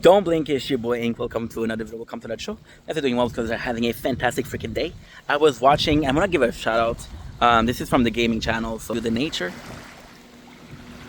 Don't blink, it's your boy Ink. Welcome to another video. Welcome to that show. If you're doing well, because they're having a fantastic freaking day. I was watching, I'm gonna give a shout out. This is from the gaming channel. So, the nature.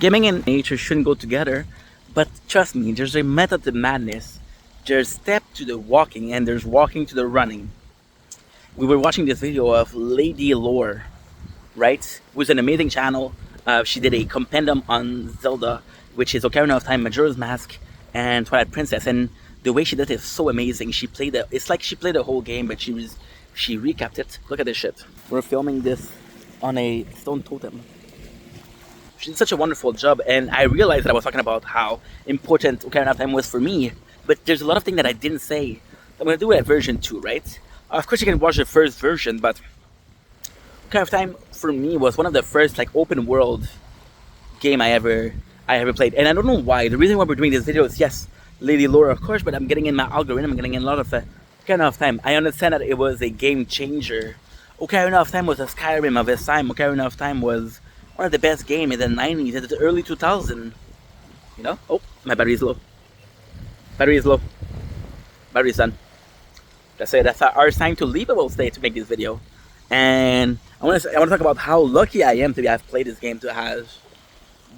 Gaming and nature shouldn't go together, but trust me, there's a method to madness. There's step to the walking, and there's walking to the running. We were watching this video of Lady Lore, right? Who's an amazing channel. She did a compendium on Zelda, which is Ocarina of Time, Majora's Mask, and Twilight Princess, and the way she did it is so amazing. She played it's like she played the whole game, but she recapped it. Look at this shit. We're filming this on a stone totem. She did such a wonderful job, and I realized that I was talking about how important Ocarina of Time was for me, but there's a lot of things that I didn't say. I'm gonna do it at version 2, right? Of course you can watch the first version, but Ocarina of Time for me was one of the first like open world game I ever played, and I don't know why. The reason why we're doing this video is, yes, Lady Lore, of course, but I'm getting in my algorithm, I'm getting in a lot of Ocarina of Time. I understand that it was a game changer. Ocarina of Time was a Skyrim of its time. Ocarina of Time was one of the best games in the 90s and the early 2000s. You know? Oh, my battery is low. Battery is low. Battery's done. That's it. That's our time to leave. I will stay to make this video. And I want to talk about how lucky I am to have played this game, to have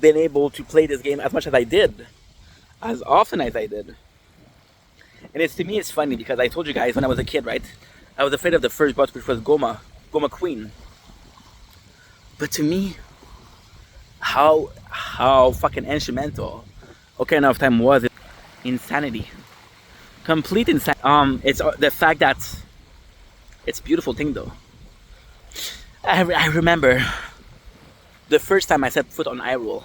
been able to play this game as much as I did, as often as I did. And to me it's funny because I told you guys when I was a kid, right? I was afraid of the first boss, which was Goma Queen. But to me, how fucking instrumental Ocarina of Time was. Insanity, complete insanity. It's the fact that it's a beautiful thing though. I remember the first time I set foot on Hyrule.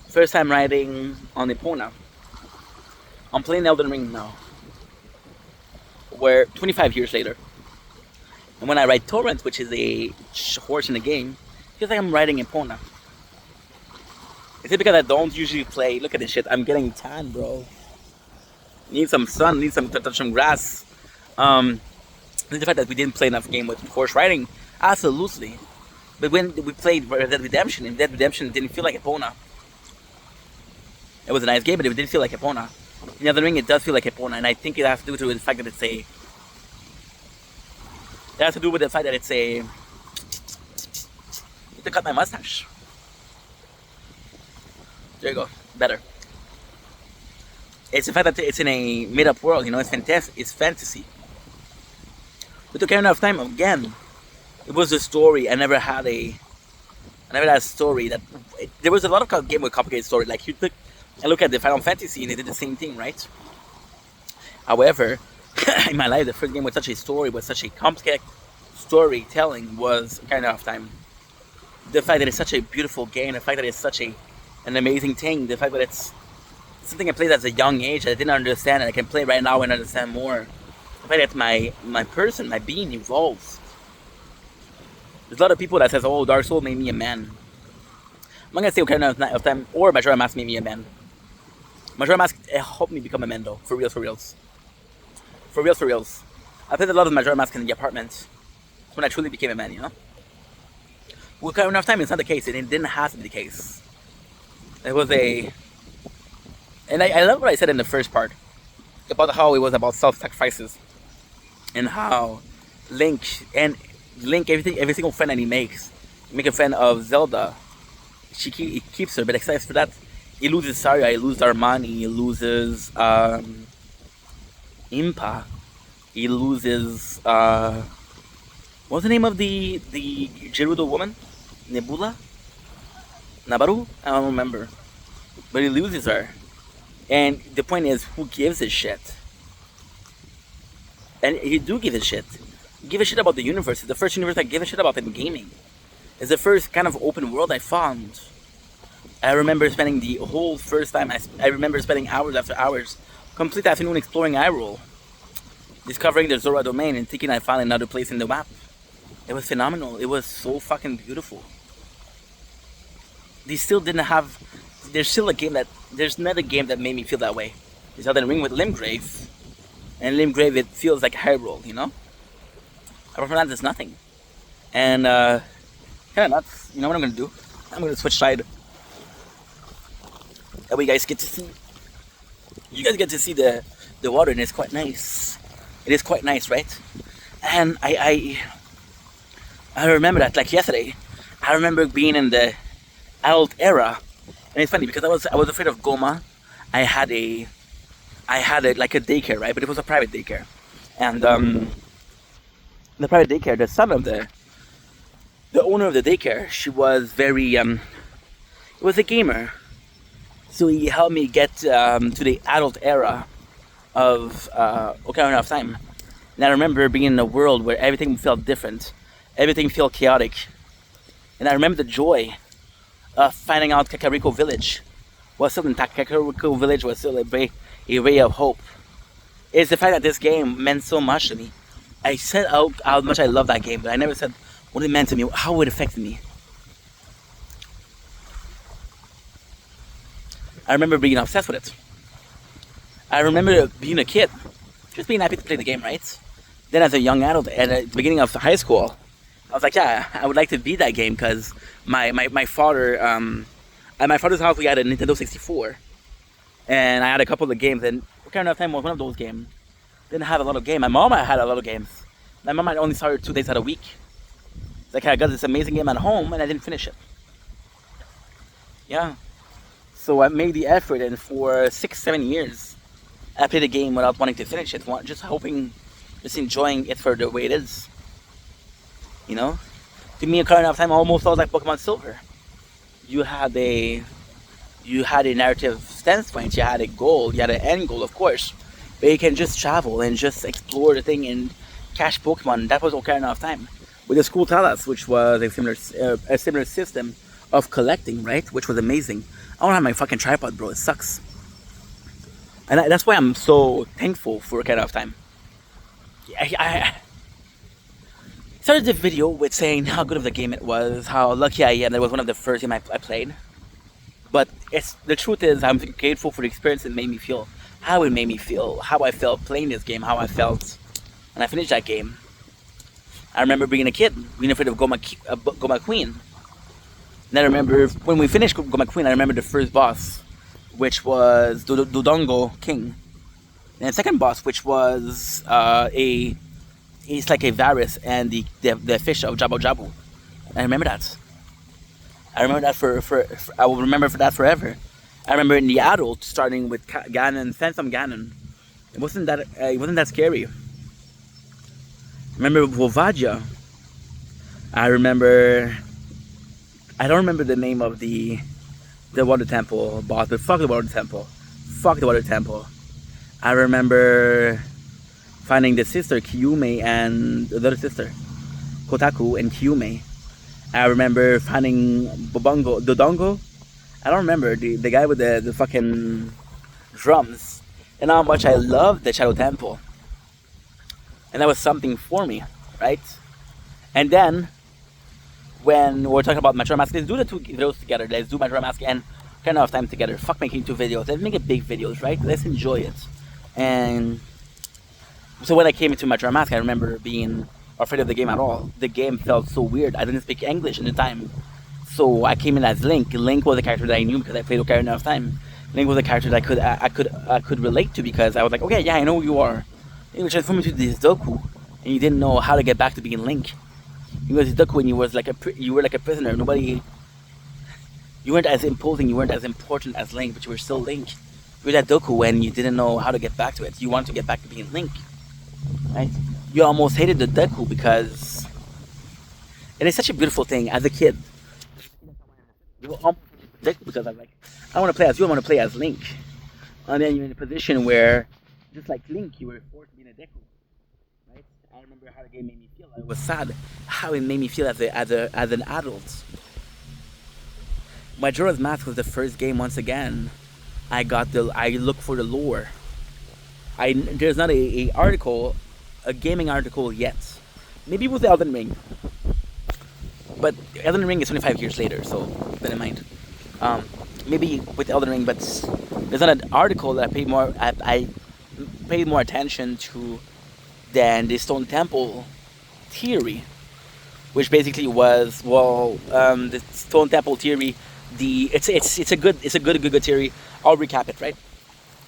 First time riding on Epona. I'm playing Elden Ring now. Where 25 years later. And when I ride Torrent, which is a horse in the game, it feels like I'm riding Epona. Is it because I don't usually play? Look at this shit. I'm getting tan, bro. Need some sun. Need some touch some grass. The fact that we didn't play enough game with horse riding, absolutely. But when we played Red Dead Redemption, in Dead Redemption, it didn't feel like Epona. It was a nice game, but it didn't feel like Epona. In Elden Ring, it does feel like Epona, and I think it has to do with the fact that it's a. It has to do with the fact that it's a. I need to cut my mustache. There you go, better. It's the fact that it's in a made-up world, you know. It's fantastic. It's fantasy. With Ocarina of Time, again, it was a story. I never had a story that. There was a lot of game with complicated story. Like you look at the Final Fantasy, and they did the same thing, right? However, in my life, the first game with such a story, with such a complicated storytelling, was Ocarina of Time. The fact that it's such a beautiful game, the fact that it's such an amazing thing, the fact that it's something I played at a young age that I didn't understand, and I can play right now and understand more. The fact that my person, my being evolves. There's a lot of people that says, "Oh, Dark Souls made me a man." I'm not gonna say Ocarina of Time or Majora's Mask made me a man. Majora's Mask helped me become a man though, for reals. For reals. I played a lot of Majora's Mask in the apartment when I truly became a man, you know? With Ocarina of Time, it's not the case. It didn't have to be the case. It was and I love what I said in the first part about how it was about self-sacrifices and how Link, every single friend that he makes, make a friend of Zelda, he keeps her, but except for that, he loses Saria, he loses Armani, he loses Impa, he loses what's the name of the Gerudo woman? Nebula? Nabaru? I don't remember. But he loses her. And the point is, who gives a shit? And you do give a shit. You give a shit about the universe. It's the first universe I give a shit about in gaming. It's the first kind of open world I found. I remember spending the whole first time, I remember spending hours after hours, complete afternoon exploring Hyrule. Discovering the Zora domain and thinking I found another place in the map. It was phenomenal. It was so fucking beautiful. They still didn't have. There's still a game that. There's another game that made me feel that way. There's Elden Ring with Limgrave. And Limgrave, it feels like Hyrule, you know? Apart from that, there's nothing. And, kind of nuts. You know what I'm gonna do? I'm gonna switch side. That way you guys get to see You guys get to see the water, and it's quite nice. It is quite nice, right? And I remember that like yesterday. I remember being in the adult era, and it's funny because I was afraid of Goma. I had a like a daycare, right? But it was a private daycare, and the private daycare, the son of the owner of the daycare, she was very was a gamer, so he helped me get to the adult era of Ocarina of Time. And I remember being in a world where everything felt different, everything felt chaotic, and I remember the joy of finding out Kakariko Village was still intact. Kakariko Village was still a ray of hope. It's the fact that this game meant so much to me. I said how much I love that game, but I never said what it meant to me, how it affected me. I remember being obsessed with it. I remember being a kid, just being happy to play the game, right? Then as a young adult, at the beginning of high school, I was like, yeah, I would like to beat that game because my father, at my father's house we had a Nintendo 64. And I had a couple of games, and Ocarina of Time was one of those games. Didn't have a lot of games. My mom had a lot of games. My mom had only started 2 days out of a week. It's like I got this amazing game at home and I didn't finish it. Yeah. So I made the effort, and for 6-7 years, I played the game without wanting to finish it, just hoping, just enjoying it for the way it is. You know, to me, Ocarina of Time almost felt like Pokemon Silver. You had a narrative standpoint, you had a goal, you had an end goal, of course, but you can just travel and just explore the thing and catch Pokemon. That was Ocarina of Time with the School Talas, which was a similar system of collecting, right? Which was amazing. I don't have my fucking tripod, bro. It sucks. And that's why I'm so thankful for Ocarina of Time. I started the video with saying how good of the game it was, how lucky I am that it was one of the first games I played. But the truth is, I'm grateful for the experience it made me feel, how it made me feel, how I felt playing this game, how I felt when I finished that game. I remember being a kid, being afraid of Goma Queen. And I remember when we finished Goma Queen, I remember the first boss, which was Dodongo King. And the second boss, which was it's like a Varus and the fish of Jabu Jabu. I remember that. I remember that for I will remember for that forever. I remember in the adult starting with Ganon, Phantom Ganon. It wasn't that scary. I remember Volvagia. I don't remember the name of the water temple boss, but fuck the water temple. Fuck the water temple. I remember finding the sister Kiyume and the other sister Kotaku and Kiyume. I remember finding Dodongo. I don't remember the guy with the fucking drums, and how much I loved the Shadow Temple. And that was something for me, right? And then when we're talking about Majora's Mask, let's do the two videos together. Let's do Majora's Mask and Ocarina of Time together. Fuck making 2 videos. Let's make it big videos, right? Let's enjoy it. And so when I came into Majora's Mask, I remember being afraid of the game at all. The game felt so weird. I didn't speak English at the time. So I came in as Link. Link was a character that I knew because I played Ocarina of Time. Link was a character that I could relate to because I was like, okay, yeah, I know who you are. You were transforming to this Doku, and you didn't know how to get back to being Link. You were Doku, and you were like a prisoner. You weren't as imposing, you weren't as important as Link, but you were still Link. You were that Doku when you didn't know how to get back to it. You wanted to get back to being Link, right? You almost hated the Deku because, and it's such a beautiful thing as a kid. You were almost Deku because I'm like, I want to play as you, I want to play as Link. And then you're in a position where, just like Link, you were forced to be in a Deku, right? I remember how the game made me feel. I was sad how it made me feel as an adult. Majora's Mask was the first game. Once again, I looked for the lore. There's not a gaming article yet. Maybe with Elden Ring, but Elden Ring is 25 years later, so keep that in mind. Maybe with Elden Ring, but there's not an article that I paid more attention to than the Stone Temple theory, which basically was the Stone Temple theory. It's a good theory. I'll recap it, right?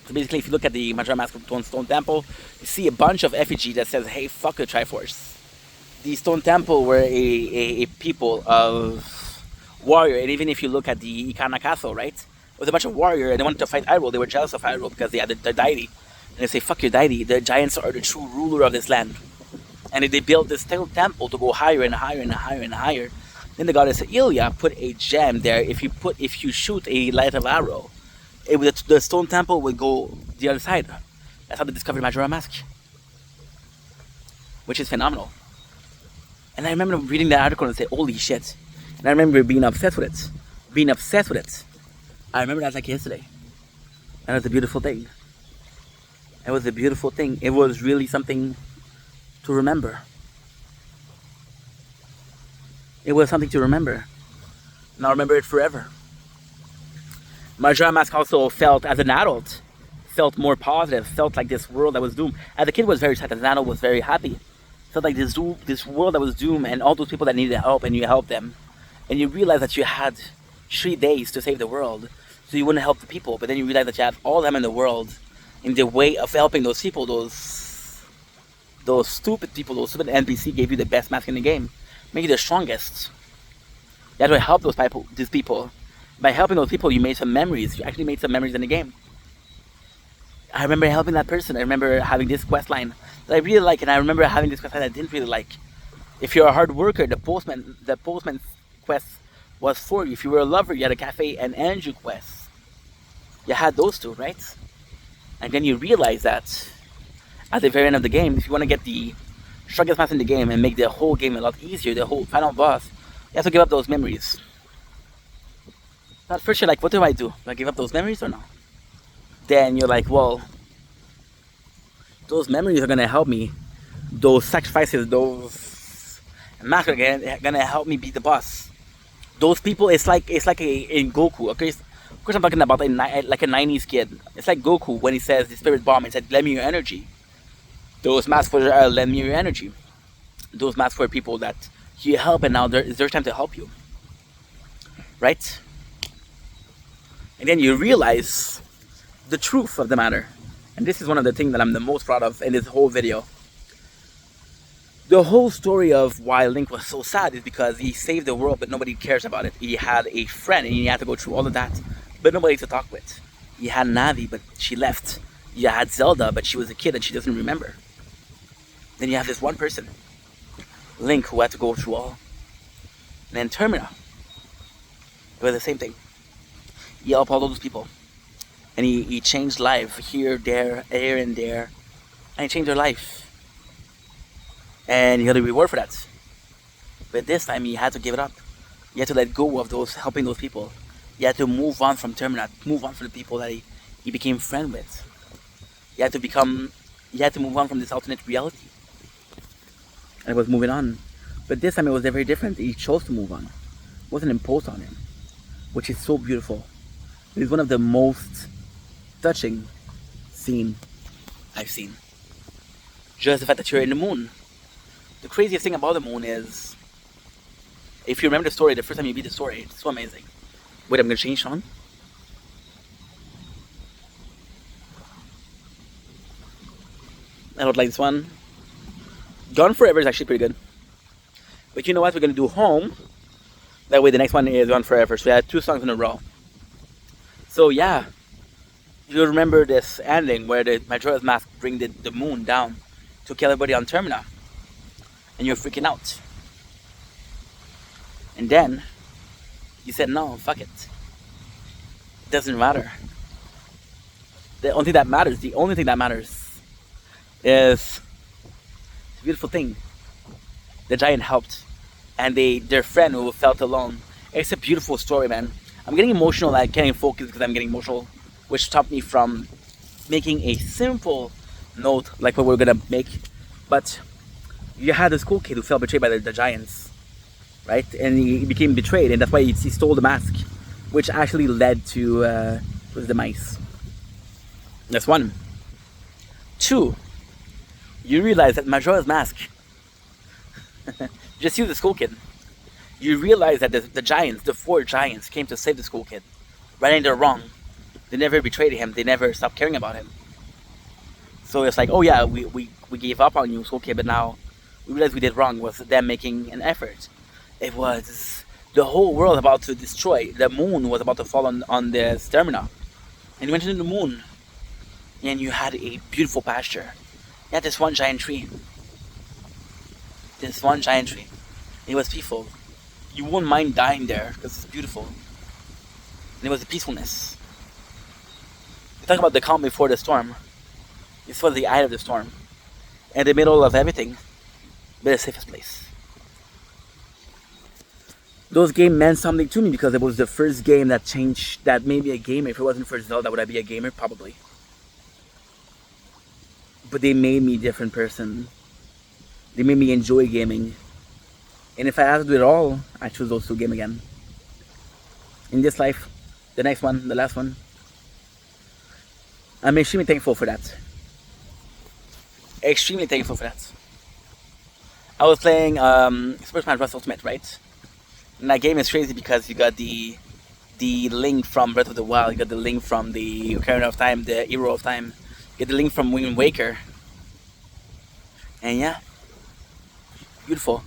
So basically, if you look at the Majora Mask Stone Temple, you see a bunch of effigy that says, "Hey, fuck the Triforce." The Stone Temple were a people of warrior, and even if you look at the Ikana Castle, right, it was a bunch of warrior, and they wanted to fight Hyrule. They were jealous of Hyrule because they had the deity, and they say, "Fuck your deity." The giants are the true ruler of this land, and they built this temple to go higher and higher and higher and higher. Then the goddess Ilia put a gem there. If you shoot a light of arrow, the stone temple would go the other side. That's how they discovered Majora Mask, which is phenomenal. And I remember reading that article and say, "Holy shit!" And I remember being obsessed with it. I remember that like yesterday. That was a beautiful thing. It was really something to remember. It was something to remember. And I'll remember it forever. Majora Mask also felt, as an adult, felt more positive, felt like this world that was doomed. As a kid was very sad, as an adult was very happy. Felt like this world that was doomed, and all those people that needed help, and you helped them. And you realized that you had 3 days to save the world, so you wouldn't help the people. But then you realized that you had all them in the world, in the way of helping those people, those stupid people, those stupid NPC gave you the best mask in the game, make you the strongest. You had to help these people. By helping those people, you made some memories. You actually made some memories in the game. I remember helping that person. I remember having this quest line that I really like, and I remember having this quest line I didn't really like. If you're a hard worker, the postman quest was for you. If you were a lover, you had a Cafe and Andrew quest. You had those two, right? And then you realize that at the very end of the game, if you want to get the strongest mask in the game and make the whole game a lot easier, the whole final boss, you have to give up those memories. At first you're like, what do? Do I give up those memories or no? Then you're like, well, those memories are gonna help me. Those sacrifices, those masks are gonna help me beat the boss. Those people, it's like in Goku. Okay, of course I'm talking about like a 90s kid. It's like Goku when he says the spirit bomb and said, "Lend me your energy." Those masks for lend me your energy. Those masks for people that you help, and now it's their time to help you, right? And then you realize the truth of the matter. And this is one of the things that I'm the most proud of in this whole video. The whole story of why Link was so sad is because he saved the world, but nobody cares about it. He had a friend, and he had to go through all of that, but nobody to talk with. He had Navi, but she left. You had Zelda, but she was a kid and she doesn't remember. Then you have this one person, Link, who had to go through all. And then Termina. It was the same thing. He helped all those people. And he changed life here, there, and there. And he changed their life. And he got a reward for that. But this time he had to give it up. He had to let go of helping those people. He had to move on from Termina, move on from the people that he became friend with. He had to move on from this alternate reality. And it was moving on. But this time it was very different. He chose to move on. It wasn't imposed on him. Which is so beautiful. It is one of the most touching scene I've seen. Just the fact that you're in the moon. The craziest thing about the moon is, if you remember the story, the first time you beat the story, it's so amazing. Wait, I'm gonna change Sean. I don't like this one. Gone Forever is actually pretty good. But you know what? We're gonna do Home. That way the next one is Gone Forever. So we had 2 songs in a row. So yeah, you remember this ending where the Majora's Mask bring the moon down to kill everybody on Termina. And you're freaking out. And then you said, no, fuck it. It doesn't matter. The only thing that matters is the beautiful thing. The giant helped. And their friend who felt alone. It's a beautiful story, man. I'm getting emotional. I can't focus because I'm getting emotional, which stopped me from making a simple note like what we're gonna make. But you had this cool kid who felt betrayed by the giants, right? And he became betrayed, and that's why he stole the mask, which actually led to his demise. That's 1. 2, you realize that Majora's Mask just use the school kid. You realize that the giants, the 4 giants, came to save the school kid. Right, and they're wrong. They never betrayed him. They never stopped caring about him. So it's like, oh yeah, we gave up on you. So okay, but now we realized we did wrong. Was them making an effort? It was the whole world about to destroy. The moon was about to fall on the Termina, and you went into the moon, and you had a beautiful pasture. You had this one giant tree. This one giant tree. It was peaceful. You wouldn't mind dying there because it's beautiful. And it was the peacefulness. You talk about the calm before the storm. This was the eye of the storm. In the middle of everything, but the safest place. Those games meant something to me because it was the first game that changed, that made me a gamer. If it wasn't for Zelda, would I be a gamer? Probably. But they made me a different person. They made me enjoy gaming. And if I had to do it all, I choose those two games again. In this life, the next one, the last one, I'm extremely thankful for that. Extremely thankful for that. I was playing Super Smash Bros. Ultimate, right? And that game is crazy because you got the link from Breath of the Wild, you got the link from the Ocarina of Time, the Hero of Time, you get the link from Wind Waker. And yeah, beautiful.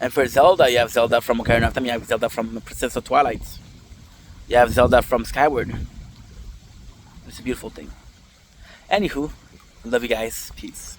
And for Zelda, you have Zelda from Ocarina of Time, you have Zelda from Princess of Twilight, you have Zelda from Skyward. It's a beautiful thing. Anywho, love you guys. Peace.